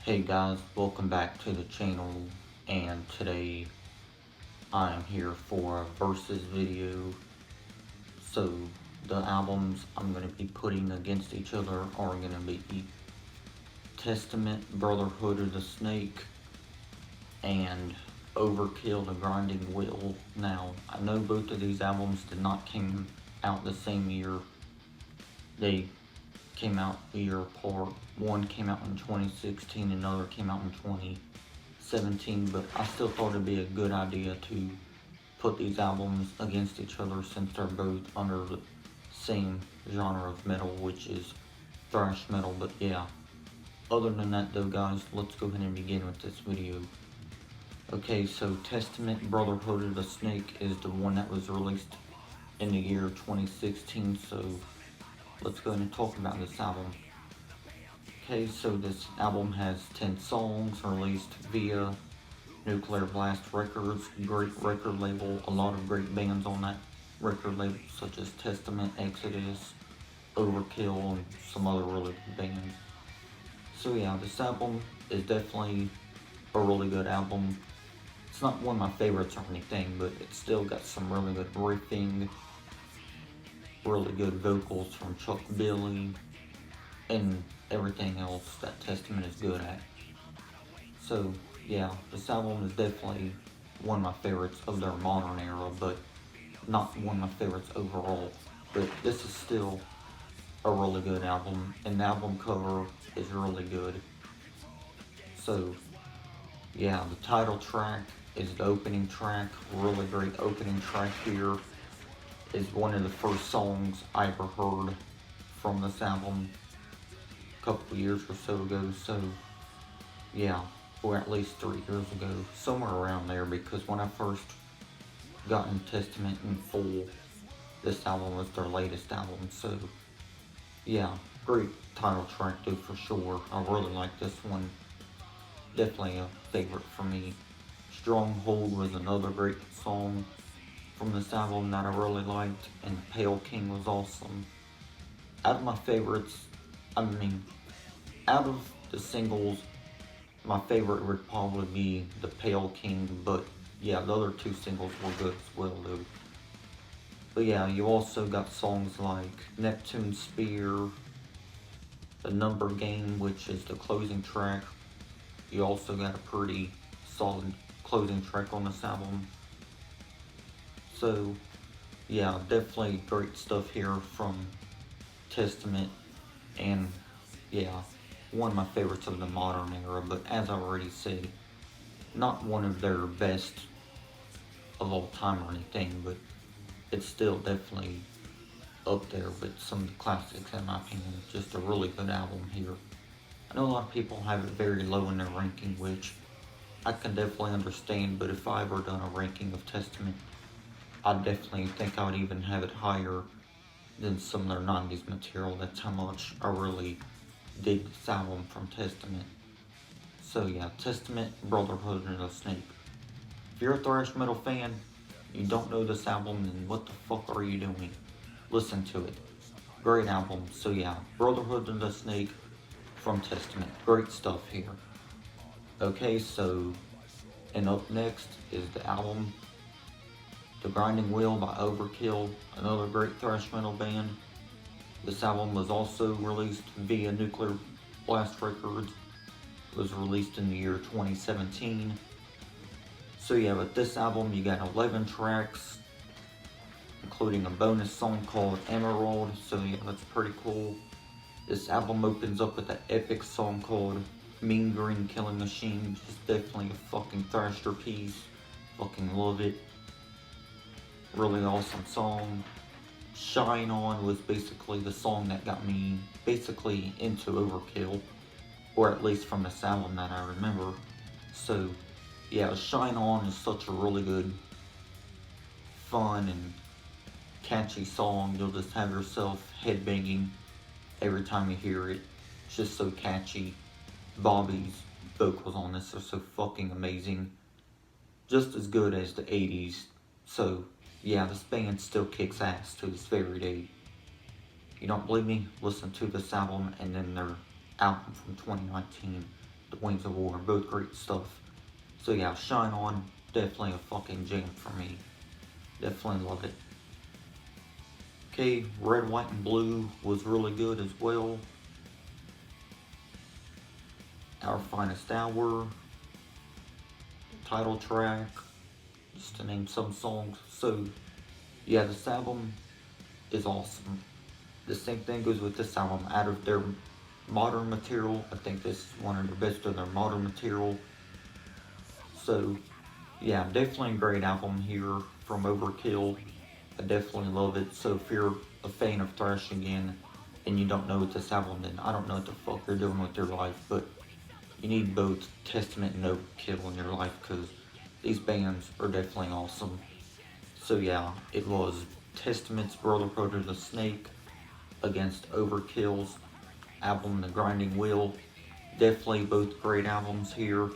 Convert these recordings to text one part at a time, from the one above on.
Hey guys, welcome back to the channel, and today I am here for a versus video. So the albums I'm going to be putting against each other are going to be Testament, Brotherhood of the Snake, and Overkill, the Grinding Wheel. Now, I know both of these albums did not come out the same year. They came out a year apart. One came out in 2016, another came out in 2017, but I still thought it'd be a good idea to put these albums against each other since they're both under the same genre of metal, which is thrash metal. But yeah, other than that though guys, let's go ahead and begin with this video. Okay, so Testament Brotherhood of the Snake is the one that was released in the year 2016, so let's go ahead and talk about this album. Okay, so this album has 10 songs released via Nuclear Blast Records, great record label, a lot of great bands on that record label such as Testament, Exodus, Overkill, and some other really good bands. So yeah, this album is definitely a really good album. It's not one of my favorites or anything, but it's still got some really good riffing, really good vocals from Chuck Billy, and everything else that Testament is good at. So yeah, this album is definitely one of my favorites of their modern era, but not one of my favorites overall. But this is still a really good album, and the album cover is really good. So yeah, the title track is the opening track, really great opening track here. Is one of the first songs I ever heard from this album a couple years or so ago. So yeah, or at least 3 years ago, somewhere around there, because when I first got in Testament in full, this album was their latest album. So yeah, great title track though for sure. I really like this one, definitely a favorite for me. Stronghold was another great song from this album that I really liked, and Pale King was awesome. Out of my favorites, I mean, out of the singles, my favorite would probably be the Pale King, but yeah, the other two singles were good as well though. But yeah, you also got songs like Neptune Spear, The Number Game, which is the closing track. You also got a pretty solid closing track on this album. So yeah, definitely great stuff here from Testament, and yeah, one of my favorites of the modern era, but as I already said, not one of their best of all time or anything, but it's still definitely up there with some of the classics in my opinion. Just a really good album here. I know a lot of people have it very low in their ranking, which I can definitely understand, but if I ever done a ranking of Testament, I definitely think I would even have it higher than some of their 90s material. That's how much I really dig this album from Testament. So yeah, Testament, Brotherhood, and the Snake. If you're a thrash metal fan, you don't know this album, then what the fuck are you doing? Listen to it. Great album. So yeah, Brotherhood and the Snake from Testament. Great stuff here. Okay, so, and up next is the album The Grinding Wheel by Overkill, another great thrash metal band. This album was also released via Nuclear Blast Records. It was released in the year 2017. So yeah, with this album you got 11 tracks, including a bonus song called Emerald, so yeah, that's pretty cool. This album opens up with an epic song called Mean Green Killing Machine. It's definitely a fucking thrasher piece. Fucking love it. Really awesome song. Shine On was basically the song that got me basically into Overkill, or at least from this album that I remember. So yeah, Shine On is such a really good, fun and catchy song. You'll just have yourself headbanging every time you hear it. It's just so catchy. Bobby's vocals on this are so fucking amazing. Just as good as the 80s. So yeah, this band still kicks ass to this very day. You don't believe me? Listen to this album and then their album from 2019. The Wings of War, both great stuff. So yeah, Shine On, definitely a fucking jam for me. Definitely love it. Okay, Red, White, and Blue was really good as well. Our Finest Hour, title track, just to name some songs. So yeah, this album is awesome. The same thing goes with this album. Out of their modern material, I think this is one of the best of their modern material. So yeah, definitely a great album here from Overkill. I definitely love it. So if you're a fan of thrash again and you don't know what this album, then I don't know what the fuck you're doing with your life, but you need both Testament and Overkill in your life because these bands are definitely awesome. So yeah, it was Testament's Brotherhood of the Snake against Overkill's album The Grinding Wheel. Definitely both great albums here.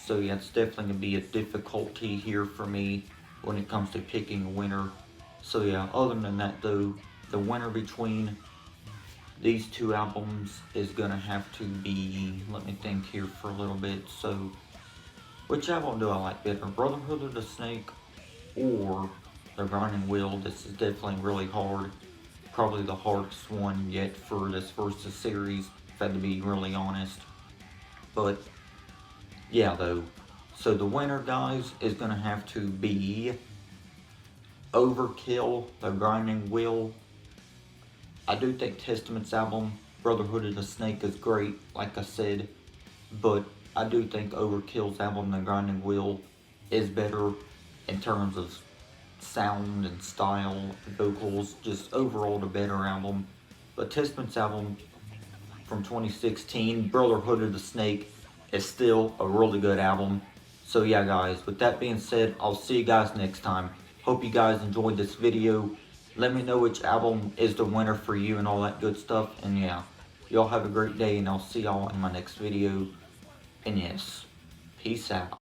So yeah, it's definitely going to be a difficulty here for me when it comes to picking a winner. So yeah, other than that though, the winner between these two albums is going to have to be, let me think here for a little bit. So, which album do I like better? Brotherhood of the Snake or The Grinding Wheel? This is definitely really hard. Probably the hardest one yet for this Versus series, if I had to be really honest. But yeah, though. So the winner, guys, is going to have to be Overkill, The Grinding Wheel. I do think Testament's album, Brotherhood of the Snake, is great, like I said. But I do think Overkill's album, The Grinding Wheel, is better in terms of sound and style, vocals, just overall the better album. But Testament's album from 2016, Brotherhood of the Snake, is still a really good album. So yeah guys, with that being said, I'll see you guys next time. Hope you guys enjoyed this video. Let me know which album is the winner for you and all that good stuff. And yeah, y'all have a great day and I'll see y'all in my next video. And yes, peace out.